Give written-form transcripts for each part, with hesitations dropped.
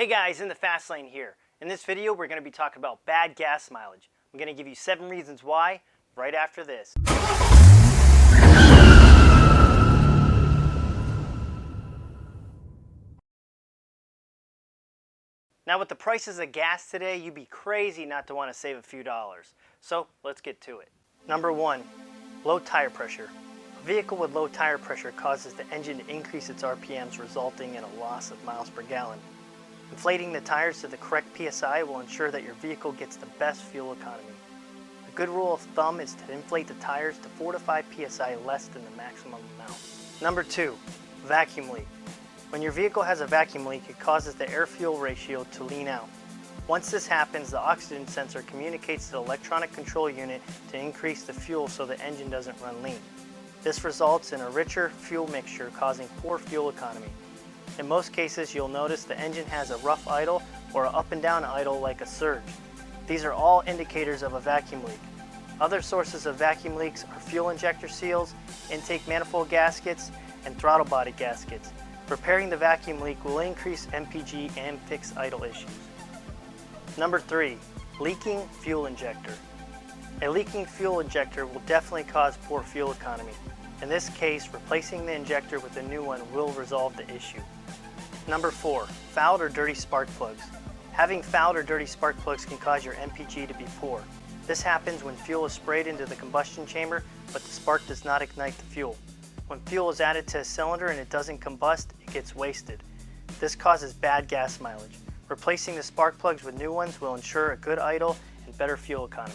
Hey guys, in the fast lane here. In this video, we're going to be talking about bad gas mileage. I'm going to give you 7 reasons why right after this. Now with the prices of gas today, you'd be crazy not to want to save a few dollars. So let's get to it. Number 1, low tire pressure. A vehicle with low tire pressure causes the engine to increase its RPMs, resulting in a loss of miles per gallon. Inflating the tires to the correct PSI will ensure that your vehicle gets the best fuel economy. A good rule of thumb is to inflate the tires to 4 to 5 PSI less than the maximum amount. Number 2, vacuum leak. When your vehicle has a vacuum leak, it causes the air-fuel ratio to lean out. Once this happens, the oxygen sensor communicates to the electronic control unit to increase the fuel so the engine doesn't run lean. This results in a richer fuel mixture, causing poor fuel economy. In most cases, you'll notice the engine has a rough idle or an up and down idle like a surge. These are all indicators of a vacuum leak. Other sources of vacuum leaks are fuel injector seals, intake manifold gaskets, and throttle body gaskets. Repairing the vacuum leak will increase MPG and fix idle issues. Number 3, leaking fuel injector. A leaking fuel injector will definitely cause poor fuel economy. In this case, replacing the injector with a new one will resolve the issue. Number 4, fouled or dirty spark plugs. Having fouled or dirty spark plugs can cause your MPG to be poor. This happens when fuel is sprayed into the combustion chamber, but the spark does not ignite the fuel. When fuel is added to a cylinder and it doesn't combust, it gets wasted. This causes bad gas mileage. Replacing the spark plugs with new ones will ensure a good idle and better fuel economy.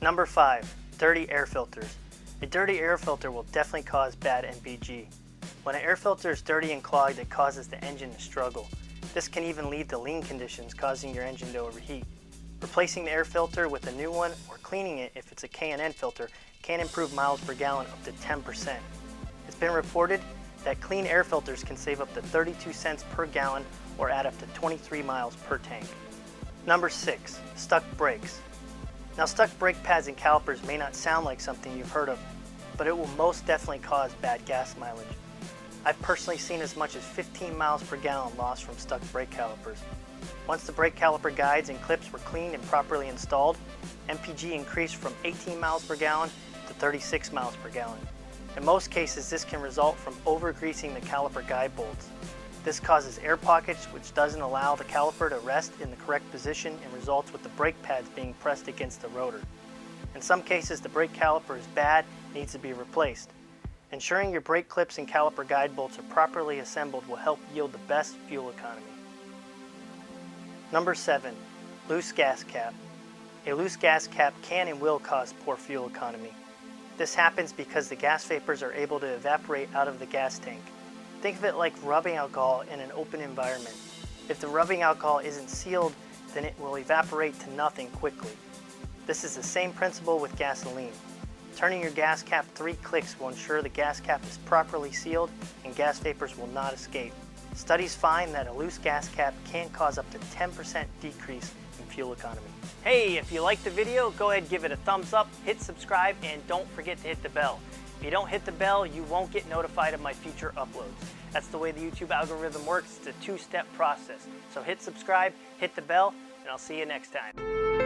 Number 5, dirty air filters. A dirty air filter will definitely cause bad MPG. When an air filter is dirty and clogged, it causes the engine to struggle. This can even lead to lean conditions, causing your engine to overheat. Replacing the air filter with a new one or cleaning it if it's a K&N filter can improve miles per gallon up to 10%. It's been reported that clean air filters can save up to 32 cents per gallon or add up to 23 miles per tank. Number 6, stuck brakes. Now, stuck brake pads and calipers may not sound like something you've heard of, but it will most definitely cause bad gas mileage. I've personally seen as much as 15 miles per gallon lost from stuck brake calipers. Once the brake caliper guides and clips were cleaned and properly installed, MPG increased from 18 miles per gallon to 36 miles per gallon. In most cases, this can result from over-greasing the caliper guide bolts. This causes air pockets, which doesn't allow the caliper to rest in the correct position and results with the brake pads being pressed against the rotor. In some cases, the brake caliper is bad and needs to be replaced. Ensuring your brake clips and caliper guide bolts are properly assembled will help yield the best fuel economy. Number 7, loose gas cap. A loose gas cap can and will cause poor fuel economy. This happens because the gas vapors are able to evaporate out of the gas tank. Think of it like rubbing alcohol in an open environment. If the rubbing alcohol isn't sealed, then it will evaporate to nothing quickly. This is the same principle with gasoline. Turning your gas cap 3 clicks will ensure the gas cap is properly sealed and gas vapors will not escape. Studies find that a loose gas cap can cause up to 10% decrease in fuel economy. Hey, if you liked the video, go ahead and give it a thumbs up, hit subscribe, and don't forget to hit the bell. If you don't hit the bell, you won't get notified of my future uploads. That's the way the YouTube algorithm works. It's a 2-step process. So hit subscribe, hit the bell, and I'll see you next time.